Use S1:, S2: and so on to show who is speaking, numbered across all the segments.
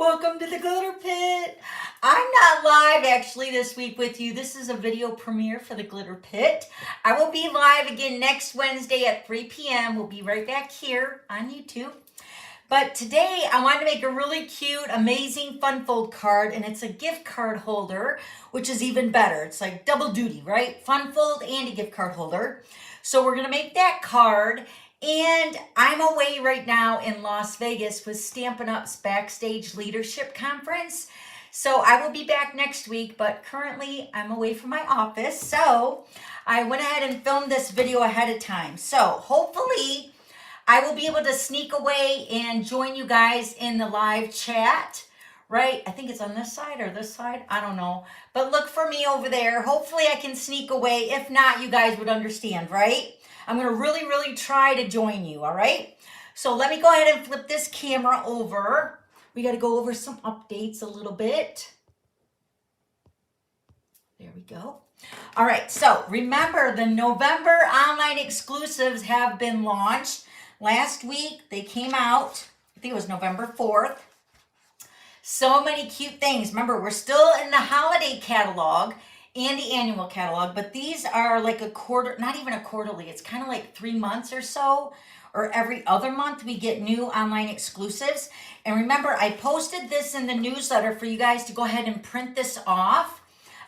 S1: Welcome to the Glitter Pit. I'm not live actually this week with you. This is a video premiere for the Glitter Pit. I will be live again next Wednesday at 3 p.m. We'll be right back here on YouTube. But today I wanted to make a really cute, amazing fun fold card, and it's a gift card holder, which is even better. It's like double duty, right? Fun fold and a gift card holder. So we're gonna make that card. And I'm away right now in Las Vegas with Stampin' Up's Backstage Leadership Conference. So I will be back next week, but currently I'm away from my office. So I went ahead and filmed this video ahead of time. So hopefully I will be able to sneak away and join you guys in the live chat, right? I think it's on this side or this side. I don't know. But look for me over there. Hopefully I can sneak away. If not, you guys would understand, right? I'm going to really try to join you, all right? So let me go ahead and flip this camera over. We got to go over some updates a little bit. There we go. All right, so remember the November online exclusives have been launched. Last week they came out, I think it was November 4th. So many cute things. Remember, we're still in the holiday catalog and the annual catalog, but these are like a quarter, not even a quarterly, it's kind of like 3 months or so, or every other month we get new online exclusives. And remember, I posted this in the newsletter for you guys to go ahead and print this off.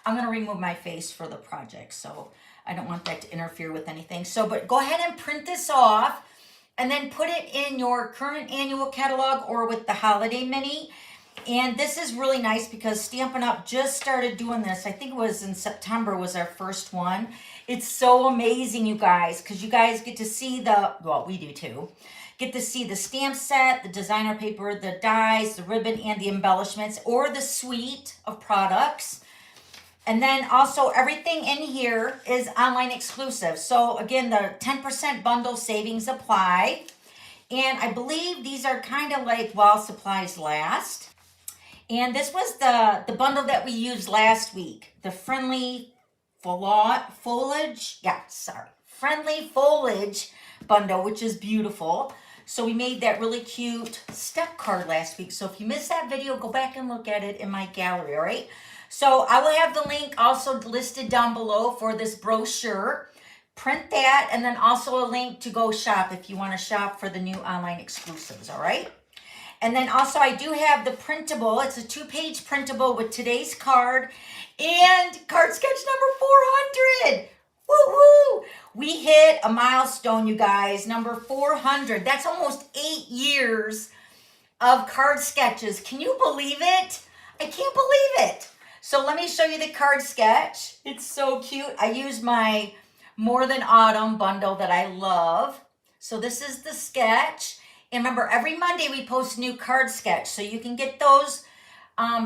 S1: I'm going to remove my face for the project, so I don't want that to interfere with anything. So, but go ahead and print this off and then put it in your current annual catalog or with the holiday mini. And this is really nice because Stampin' Up just started doing this. I think it was in September was our first one. It's so amazing, you guys, because you guys get to see the, well, we do too, get to see the stamp set, the designer paper, the dies, the ribbon, and the embellishments, or the suite of products. And then also everything in here is online exclusive. So again, the 10% bundle savings apply. And I believe these are kind of like while supplies last. And this was the bundle that we used last week. The friendly foliage bundle, which is beautiful. So we made that really cute step card last week. So if you missed that video, go back and look at it in my gallery, all right? So I will have the link also listed down below for this brochure. Print that, and then also a link to go shop if you want to shop for the new online exclusives, all right? And then also I do have the printable. It's a 2-page printable with today's card and card sketch number 400. Woo-hoo! We hit a milestone, you guys, number 400. That's almost 8 years of card sketches. Can you believe it? I can't believe it. So let me show you the card sketch. It's so cute. I use my More Than Autumn bundle that I love. So this is the sketch. And remember, every Monday we post new card sketch, so you can get those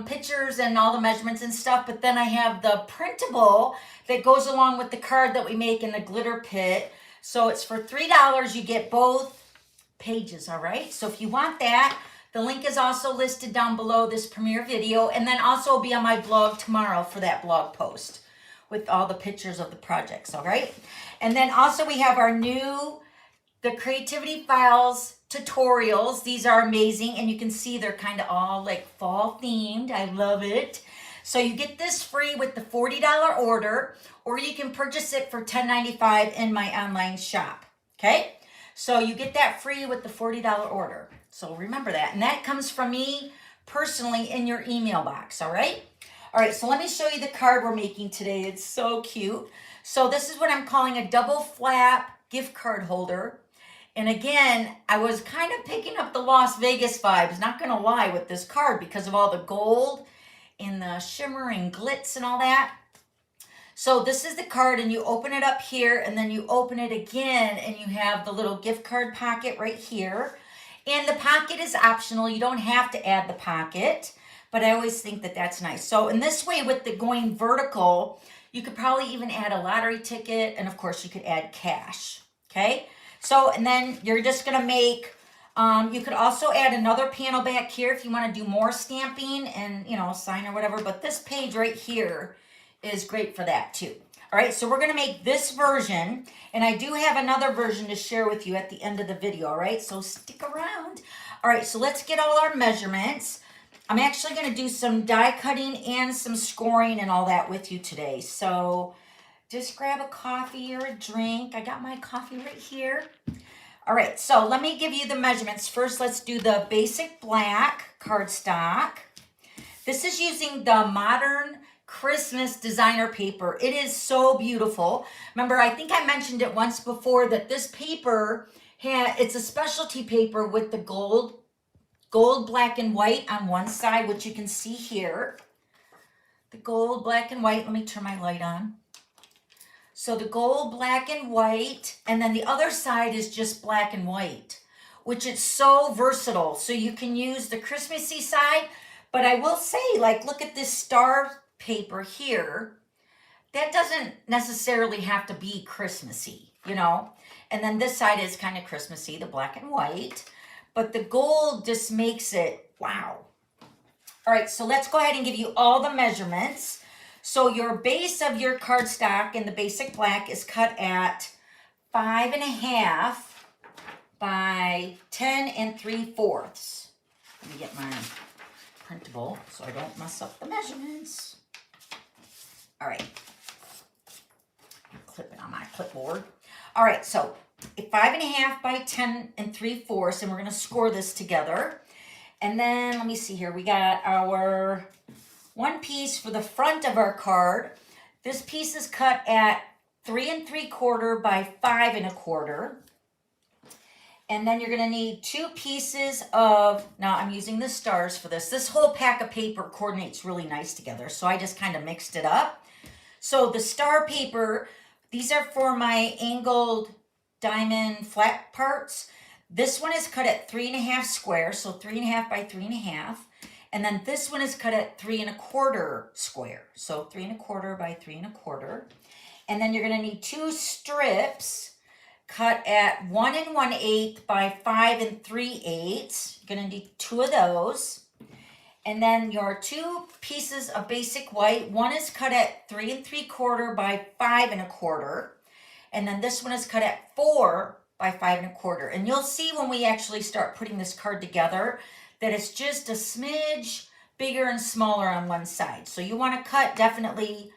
S1: pictures and all the measurements and stuff. But then I have the printable that goes along with the card that we make in the Glitter Pit. So it's for $3. You get both pages, all right? So if you want that, the link is also listed down below this premiere video. And then also will be on my blog tomorrow for that blog post with all the pictures of the projects, all right? And then also we have our new, the Creativity Files tutorials. These are amazing, and you can see they're kind of all like fall themed. I love it. So you get this free with the $40 order, or you can purchase it for $10.95 in my online shop. Okay, so you get that free with the $40 order. So remember that, and that comes from me personally in your email box. All right. All right, so let me show you the card we're making today. It's so cute. So this is what I'm calling a double flap gift card holder. And again, I was kind of picking up the Las Vegas vibes, not going to lie, with this card because of all the gold and the shimmer and glitz and all that. So this is the card, and you open it up here, and then you open it again, and you have the little gift card pocket right here. And the pocket is optional. You don't have to add the pocket, but I always think that that's nice. So in this way, with the going vertical, you could probably even add a lottery ticket, and of course you could add cash, okay? So, and then you're just going to make, you could also add another panel back here if you want to do more stamping and, you know, sign or whatever. But this page right here is great for that too. All right, so we're going to make this version. And I do have another version to share with you at the end of the video, all right? So stick around. All right, so let's get all our measurements. I'm actually going to do some die cutting and some scoring and all that with you today. So just grab a coffee or a drink. I got my coffee right here. All right, so let me give you the measurements. First, let's do the basic black cardstock. This is using the Modern Christmas designer paper. It is so beautiful. Remember, I think I mentioned it once before that this paper, it's a specialty paper with the gold, black, and white on one side, which you can see here. The gold, black, and white. Let me turn my light on. So the gold, black, and white, and then the other side is just black and white, which is so versatile. So you can use the Christmassy side, but I will say, like, look at this star paper here. That doesn't necessarily have to be Christmassy, you know? And then this side is kind of Christmassy, the black and white, but the gold just makes it, wow. All right, so let's go ahead and give you all the measurements. So your base of your cardstock in the basic black is cut at 5.5 by 10 3/4. Let me get my printable so I don't mess up the measurements. All right, clip it on my clipboard. All right, so 5.5 by 10 3/4, and we're gonna score this together. And then let me see here, we got our one piece for the front of our card. This piece is cut at 3 3/4 by 5 1/4. And then you're gonna need 2 pieces of, now I'm using the stars for this. This whole pack of paper coordinates really nice together, so I just kind of mixed it up. So the star paper, these are for my angled diamond flat parts. This one is cut at 3 1/2 square, so 3 1/2 by 3 1/2. And then this one is cut at 3 1/4 square, so 3 1/4 by 3 1/4. And then you're gonna need 2 strips cut at 1 1/8 by 5 3/8. You're gonna need 2 of those. And then your 2 pieces of basic white. One is cut at 3 3/4 by 5 1/4. And then this one is cut at 4 by 5 1/4. And you'll see when we actually start putting this card together that it's just a smidge bigger and smaller on one side. So you want to cut definitely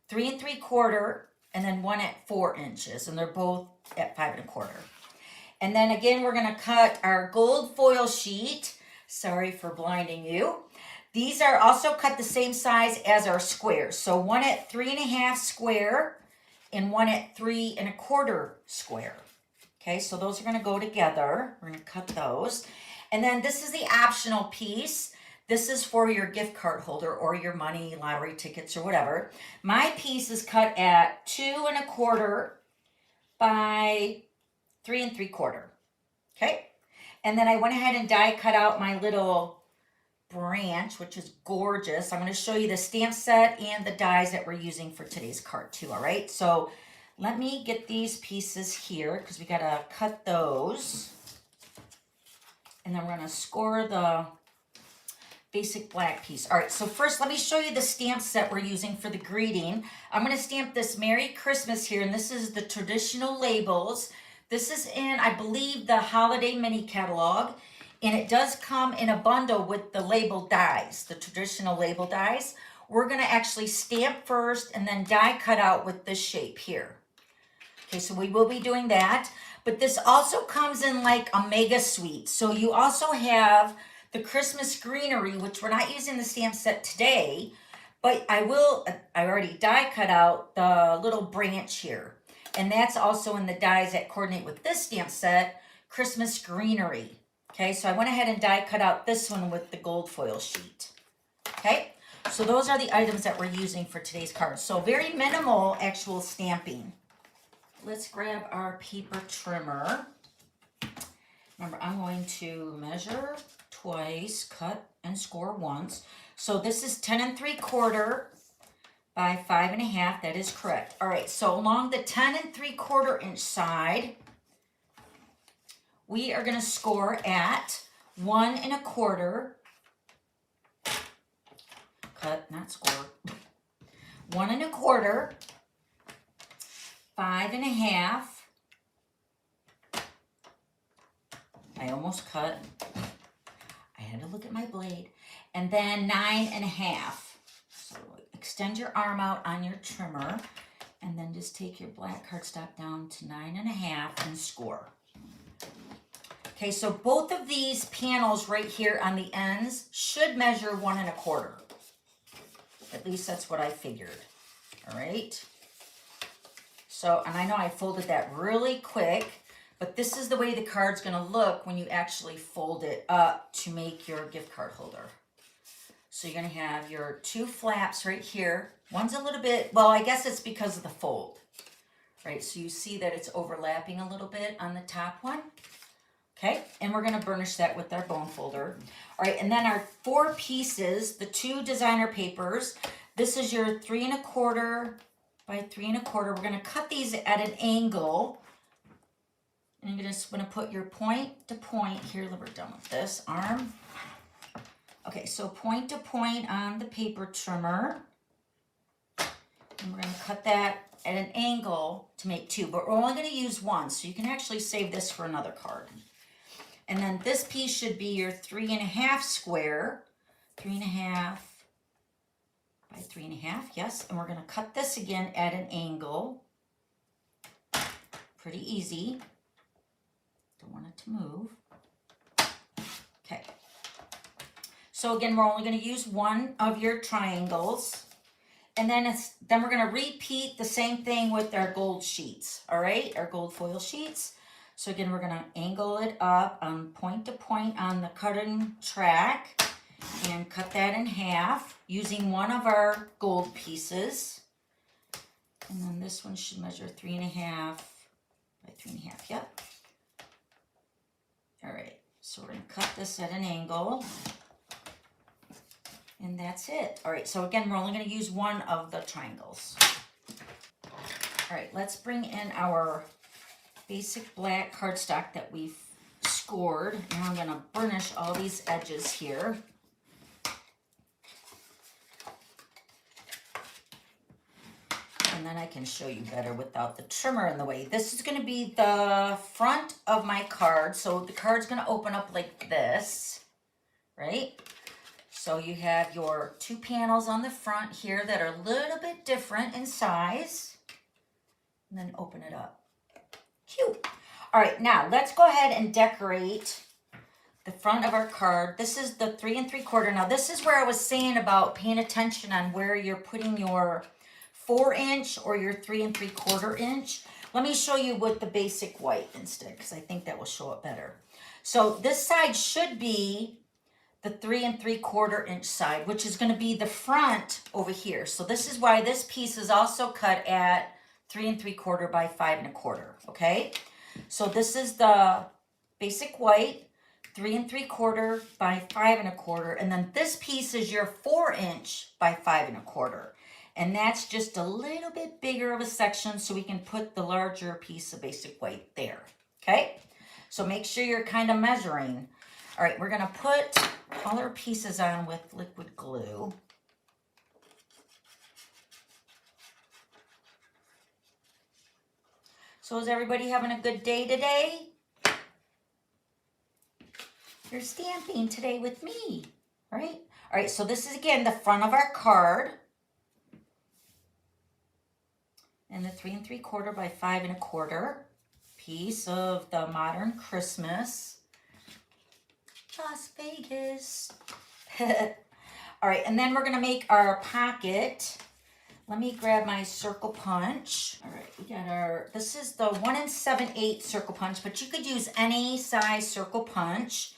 S1: 3 3/4 and then one at 4 inches, and they're both at 5 1/4. And then again, we're going to cut our gold foil sheet. Sorry for blinding you. These are also cut the same size as our squares. So one at 3 1/2 square and one at 3 1/4 square. Okay, so those are going to go together. We're going to cut those. And then this is the optional piece. This is for your gift card holder or your money, lottery tickets, or whatever. My piece is cut at 2 1/4 by 3 3/4. Okay? And then I went ahead and die cut out my little branch, which is gorgeous. I'm going to show you the stamp set and the dies that we're using for today's card too, all right? So let me get these pieces here because we got to cut those. And then we're going to score the basic black piece. All right, so first let me show you the stamp set we're using for the greeting. I'm going to stamp this Merry Christmas here, and this is the traditional labels. This is in, I believe, the Holiday Mini Catalog, and it does come in a bundle with the label dies, the traditional label dies. We're going to actually stamp first and then die cut out with this shape here. Okay, so we will be doing that. But this also comes in like a mega suite. So you also have the Christmas greenery, which we're not using the stamp set today, but I already die cut out the little branch here. And that's also in the dies that coordinate with this stamp set, Christmas greenery. Okay, so I went ahead and die cut out this one with the gold foil sheet. Okay, so those are the items that we're using for today's card. So very minimal actual stamping. Let's grab our paper trimmer. Remember, I'm going to measure twice, cut and score once. So this is 10 3/4 by 5 1/2. That is correct. All right, so along the 10 3/4 inch side, we are going to score at 1 1/4. Cut, not score. 1 1/4. 5 1/2. I almost cut. I had to look at my blade. And then 9.5. So extend your arm out on your trimmer, and then just take your black cardstock down to 9.5 and score. Okay, so both of these panels right here on the ends should measure 1.25. At least that's what I figured. All right. So, and I know I folded that really quick, but this is the way the card's gonna look when you actually fold it up to make your gift card holder. So you're gonna have your 2 flaps right here. One's a little bit, well, I guess it's because of the fold, right? So you see that it's overlapping a little bit on the top one. Okay, and we're gonna burnish that with our bone folder. All right, and then our 4 pieces, the 2 designer papers. This is your 3.25 by 3.25. We're gonna cut these at an angle. And you're just gonna put your point to point here. We're done with this arm. Okay, so point to point on the paper trimmer. And we're gonna cut that at an angle to make 2, but we're only gonna use 1, so you can actually save this for another card. And then this piece should be your 3.5 square, 3.5 by 3.5, yes. And we're gonna cut this again at an angle. Pretty easy. Don't want it to move. Okay. So again, we're only gonna use 1 of your triangles. And then we're gonna repeat the same thing with our gold sheets, all right? Our gold foil sheets. So again, we're gonna angle it up point to point on the cutting track and cut that in half using 1 of our gold pieces. And then this one should measure 3.5 by 3.5, yep. All right, so we're gonna cut this at an angle. And that's it. All right, so again, we're only gonna use 1 of the triangles. All right, let's bring in our basic black cardstock that we've scored. Now I'm gonna burnish all these edges here. And then I can show you better without the trimmer in the way. This is gonna be the front of my card. So the card's gonna open up like this, right? So you have your 2 panels on the front here that are a little bit different in size. And then open it up. Cute. All right, now let's go ahead and decorate the front of our card. This is the 3 3/4. Now this is where I was saying about paying attention on where you're putting your 4-inch or your 3 3/4 inch. Let me show you with the basic white instead, because I think that will show it better. So this side should be the 3 3/4 inch side, which is going to be the front over here. So this is why this piece is also cut at 3 3/4 by 5 1/4. Okay, so this is the basic white, 3 3/4 by 5 1/4, and then this piece is your 4-inch by 5 1/4, and that's just a little bit bigger of a section, so we can put the larger piece of basic white there. Okay, so make sure you're kind of measuring. All right, we're gonna put all our pieces on with liquid glue. So is everybody having a good day today? You're stamping today with me, right? All right, so this is again the front of our card. And the 3 3/4 by 5 1/4 piece of the Modern Christmas. Las Vegas. All right, and then we're gonna make our pocket. Let me grab my circle punch. All right, we got our, this is the 1 7/8 circle punch, but you could use any size circle punch.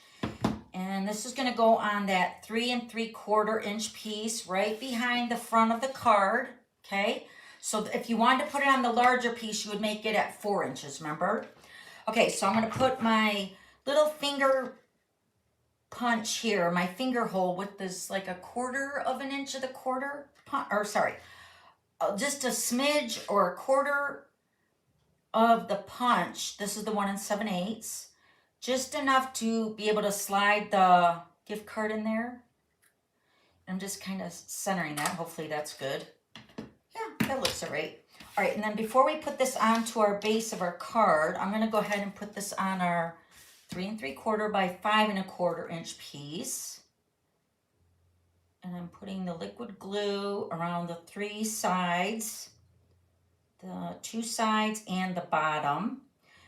S1: And this is gonna go on that 3 3/4 inch piece right behind the front of the card, okay? So if you wanted to put it on the larger piece, you would make it at 4 inches, remember? Okay, so I'm gonna put my little finger punch here, my finger hole with this like 1/4 of an inch of the quarter, or sorry, just a smidge or 1/4 of the punch. This is the 1 7/8, just enough to be able to slide the gift card in there. I'm just kind of centering that. Hopefully that's good. Yeah, that looks all right. All right, and then before we put this onto our base of our card, I'm going to go ahead and put this on our 3 3/4 by 5 1/4 inch piece. And I'm putting the liquid glue around the 3 sides, the 2 sides and the bottom.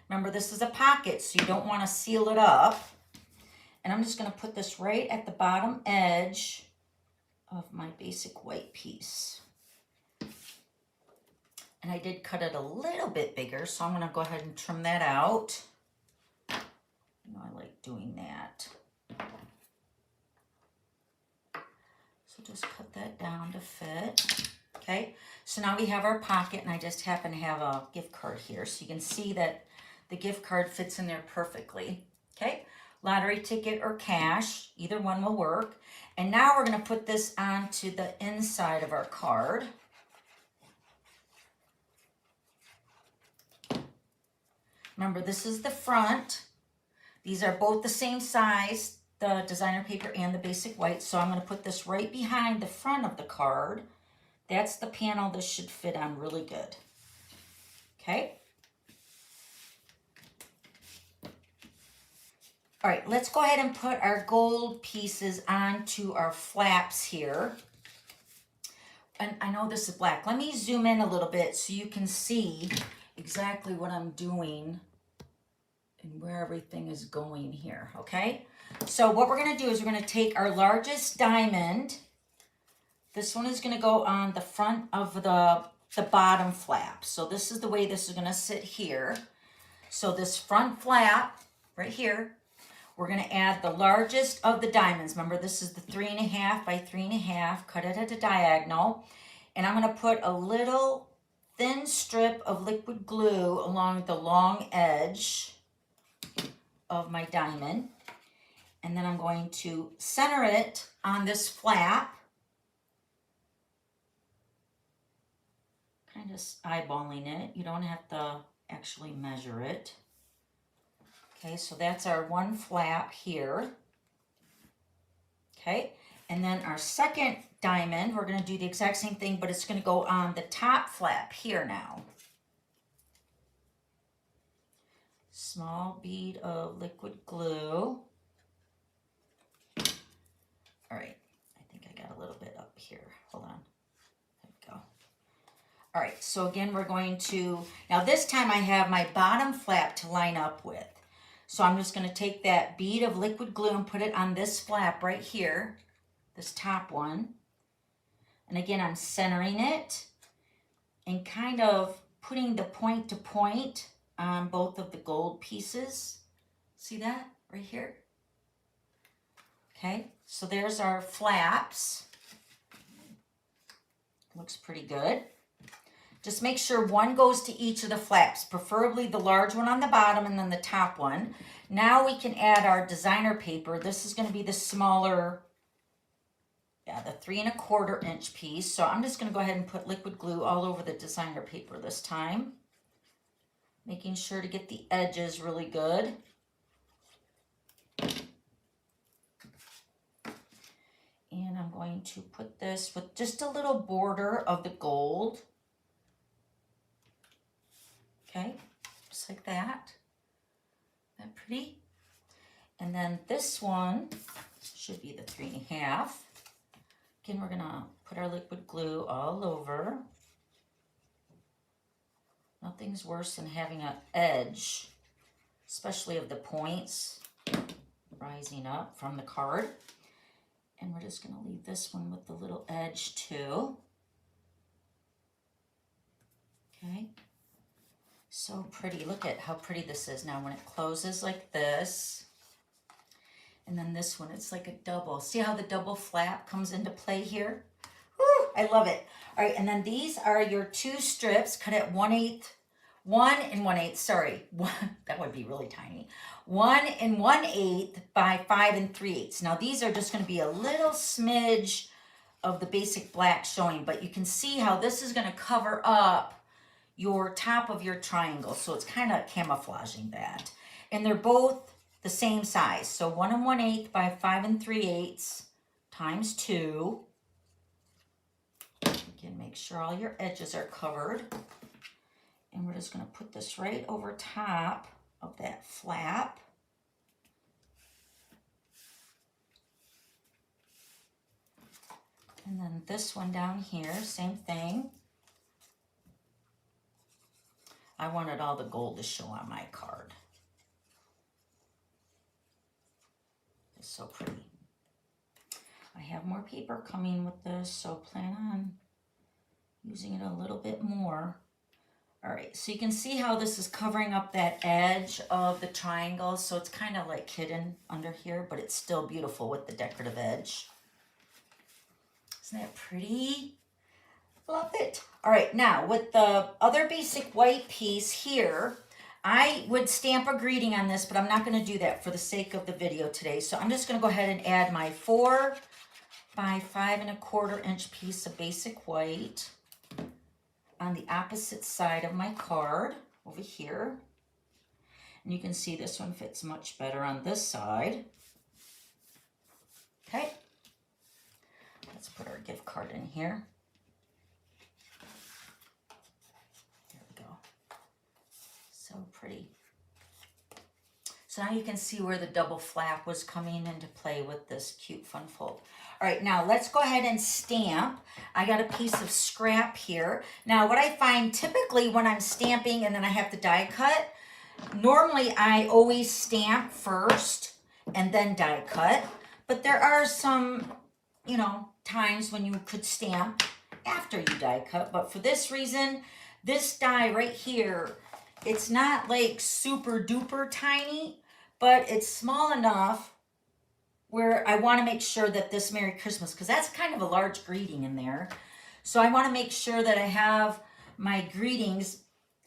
S1: Remember, this is a pocket, so you don't want to seal it up. And I'm just going to put this right at the bottom edge of my basic white piece. And I did cut it a little bit bigger, so I'm going to go ahead and trim that out. You know, I like doing that. So just cut that down to fit. Okay, so now we have our pocket, and I just happen to have a gift card here. So you can see that the gift card fits in there perfectly. Okay, lottery ticket or cash, either one will work. And now we're going to put this onto the inside of our card. Remember, this is the front. These are both the same size, the designer paper and the basic white. So I'm going to put this right behind the front of the card. That's the panel this should fit on really good. Okay. All right, let's go ahead and put our gold pieces onto our flaps here. And I know this is black. Let me zoom in a little bit so you can see exactly what I'm doing and where everything is going here, okay? So what we're gonna do is we're gonna take our largest diamond. This one is gonna go on the front of the bottom flap. So this is the way this is gonna sit here. So this front flap right here, we're gonna add the largest of the diamonds. Remember, this is the 3 1/2 by 3 1/2, cut it at a diagonal. And I'm gonna put a little thin strip of liquid glue along the long edge of my diamond. And then I'm going to center it on this flap. Kind of eyeballing it. You don't have to actually measure it. Okay, so that's our one flap here. Okay, and then our second diamond, we're going to do the exact same thing, but it's going to go on the top flap here now. Small bead of liquid glue. All right, I think I got a little bit up here. Hold on. There we go. All right, so again, we're going to, now this time I have my bottom flap to line up with. So I'm just going to take that bead of liquid glue and put it on this flap right here, this top one. And again, I'm centering it and kind of putting the point to point on both of the gold pieces. See that right here? Okay, so there's our flaps. Looks pretty good. Just make sure one goes to each of the flaps, preferably the large one on the bottom and then the top one. Now we can add our designer paper. This is going to be the smaller, the 3 1/4 inch piece. So I'm just going to go ahead and put liquid glue all over the designer paper this time. Making sure to get the edges really good. And I'm going to put this with just a little border of the gold. Okay, just like that. Isn't that pretty? And then this one should be the 3 1/2. Again, we're gonna put our liquid glue all over. Nothing's worse than having an edge, especially of the points rising up from the card. And we're just gonna leave this one with the little edge too. Okay. So pretty. Look at how pretty this is now when it closes like this. And then this one, it's like a double. See how the double flap comes into play here? Woo, I love it. All right, and then these are your 2 strips cut at 1 1/8, sorry. That would be really tiny. 1 1/8 by 5 3/8. Now these are just gonna be a little smidge of the basic black showing, but you can see how this is gonna cover up your top of your triangle. So it's kind of camouflaging that. And they're both the same size. So 1 1/8 by 5 3/8 times 2. Again, make sure all your edges are covered. And we're just gonna put this right over top of that flap. And then this one down here, same thing. I wanted all the gold to show on my card. It's so pretty. I have more paper coming with this, so plan on using it a little bit more. All right, so you can see how this is covering up that edge of the triangle, so it's kind of like hidden under here, but it's still beautiful with the decorative edge. Isn't that pretty? Love it. All right, now with the other basic white piece here, I would stamp a greeting on this, but I'm not going to do that for the sake of the video today. So I'm just going to go ahead and add my 4 by 5 1/4 inch piece of basic white on the opposite side of my card over here. And you can see this one fits much better on this side. Okay. Let's put our gift card in here. There we go. So pretty. So now you can see where the double flap was coming into play with this cute fun fold. All right, now let's go ahead and stamp. I got a piece of scrap here. Now what I find typically when I'm stamping and then I have to die cut, normally I always stamp first and then die cut. But there are some, you know, times when you could stamp after you die cut. But for this reason, this die right here, it's not like super duper tiny, but it's small enough where I want to make sure that this Merry Christmas, because that's kind of a large greeting in there. So I want to make sure that I have my greetings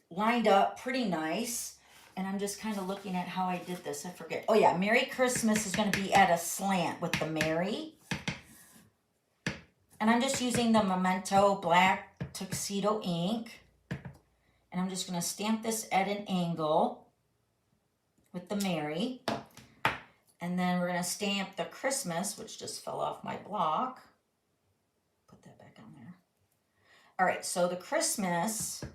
S1: lined up pretty nice. And I'm just kind of looking at how I did this. I forget. Oh yeah, Merry Christmas is going to be at a slant with the Merry. And I'm just using the Memento Black Tuxedo ink. And I'm just going to stamp this at an angle with the Merry. And then we're going to stamp the Christmas, which just fell off my block. Put that back on there. All right, so the Christmas,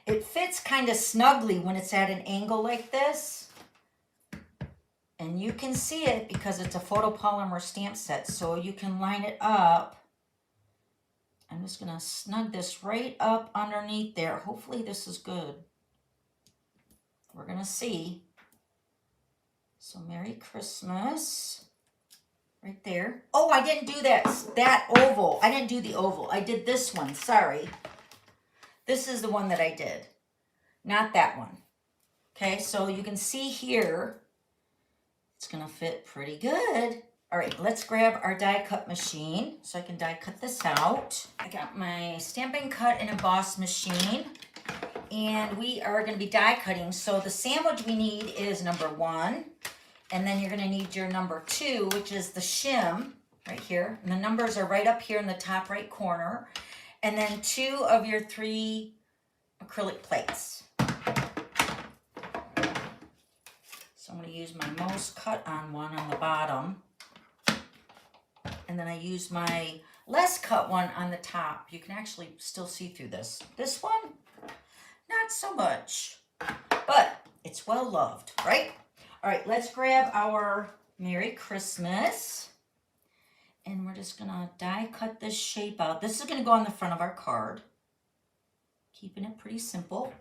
S1: it fits kind of snugly when it's at an angle like this. And you can see it because it's a photopolymer stamp set, so you can line it up. I'm just going to snug this right up underneath there. Hopefully this is good. We're going to see. So Merry Christmas. Right there. Oh, I didn't do that oval. I didn't do the oval. I did this one. Sorry. This is the one that I did. Not that one. Okay, so you can see here, it's going to fit pretty good. All right, let's grab our die cut machine so I can die cut this out. I got my Stampin' Cut and Emboss machine, and we are going to be die cutting. So the sandwich we need is number 1, and then you're going to need your number 2, which is the shim right here. And the numbers are right up here in the top right corner. And then 2 of your 3 acrylic plates. So I'm going to use my most cut on one on the bottom. And then I use my less cut one on the top. You can actually still see through this. This one, not so much, but it's well loved, right? All right, let's grab our Merry Christmas. And we're just gonna die cut this shape out. This is gonna go on the front of our card. Keeping it pretty simple.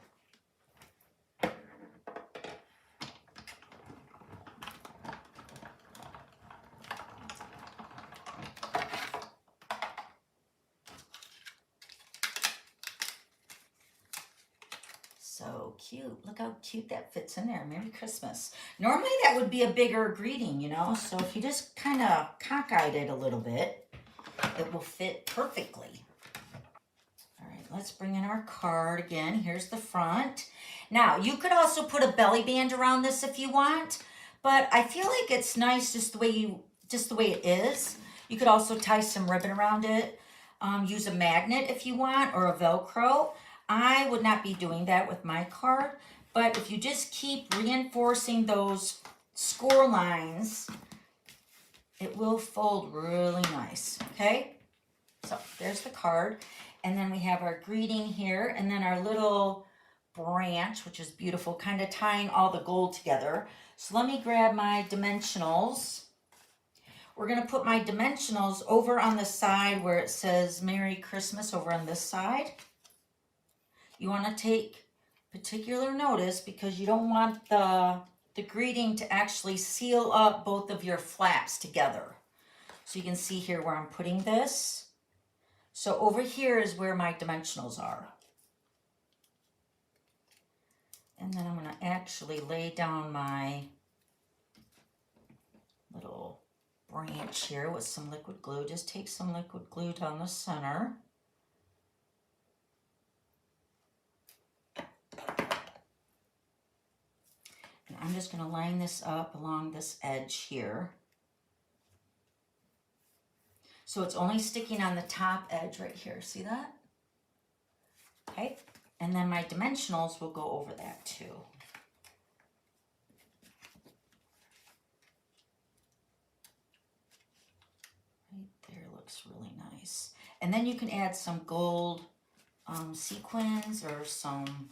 S1: So cute. Look how cute that fits in there. Merry Christmas. Normally that would be a bigger greeting, you know. So if you just kind of cockeyed it a little bit, it will fit perfectly. All right, let's bring in our card again. Here's the front. Now, you could also put a belly band around this if you want, but I feel like it's nice just the way it is. You could also tie some ribbon around it. Use a magnet if you want, or a Velcro. I would not be doing that with my card, but if you just keep reinforcing those score lines, it will fold really nice, okay? So there's the card, and then we have our greeting here, and then our little branch, which is beautiful, kind of tying all the gold together. So let me grab my dimensionals. we're going to put my dimensionals over on the side where it says Merry Christmas over on this side. You want to take particular notice because you don't want the greeting to actually seal up both of your flaps together. So you can see here where I'm putting this. So over here is where my dimensionals are. And then I'm going to actually lay down my little branch here with some liquid glue. Just take some liquid glue down the center. And I'm just going to line this up along this edge here. So it's only sticking on the top edge right here. See that? Okay. And then my dimensionals will go over that too. Right there looks really nice. And then you can add some gold sequins or some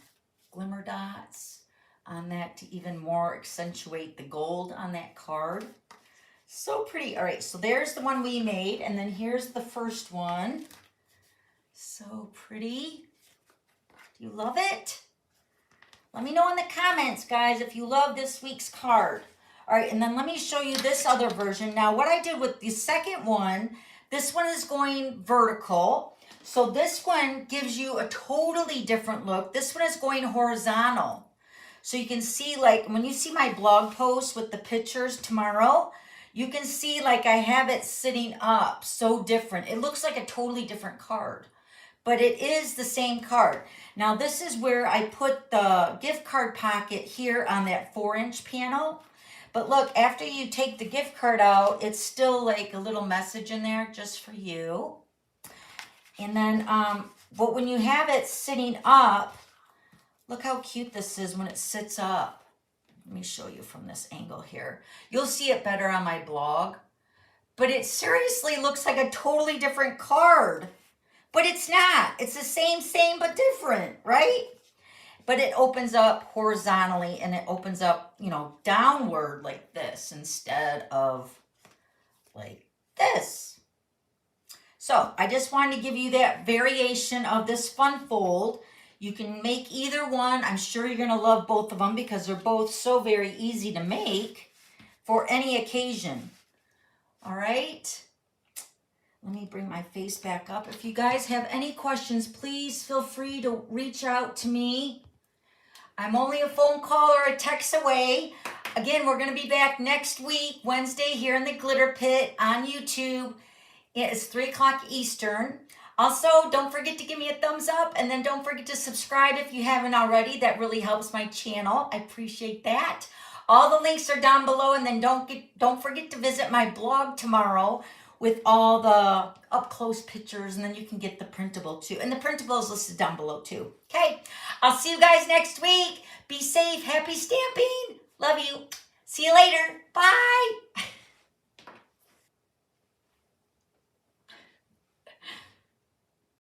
S1: glimmer dots on that to even more accentuate the gold on that card. So pretty. All right, so there's the one we made, and then here's the first one. So pretty. Do you love it? Let me know in the comments, guys, if you love this week's card. All right, and then let me show you this other version. Now, what I did with the second one, this one is going vertical. So this one gives you a totally different look. This one is going horizontal. So you can see, like, when you see my blog post with the pictures tomorrow, you can see, like, I have it sitting up so different. It looks like a totally different card, but it is the same card. Now, this is where I put the gift card pocket here on that 4-inch panel. But look, after you take the gift card out, it's still like a little message in there just for you. And then, but when you have it sitting up, look how cute this is when it sits up. Let me show you from this angle here. You'll see it better on my blog. But it seriously looks like a totally different card. But it's not. It's the same, but different, right? But it opens up horizontally and it opens up, you know, downward like this instead of like this. So I just wanted to give you that variation of this fun fold. You can make either one. I'm sure you're going to love both of them because they're both so very easy to make for any occasion. All right. Let me bring my face back up. If you guys have any questions, please feel free to reach out to me. I'm only a phone call or a text away. Again, we're going to be back next week, Wednesday, here in the Glitter Pit on YouTube. It's 3 o'clock Eastern. Also, don't forget to give me a thumbs up, and then don't forget to subscribe if you haven't already. That really helps my channel. I appreciate that. All the links are down below, and then don't forget to visit my blog tomorrow with all the up-close pictures, and then you can get the printable too. And the printable is listed down below too. Okay, I'll see you guys next week. Be safe. Happy stamping. Love you. See you later. Bye.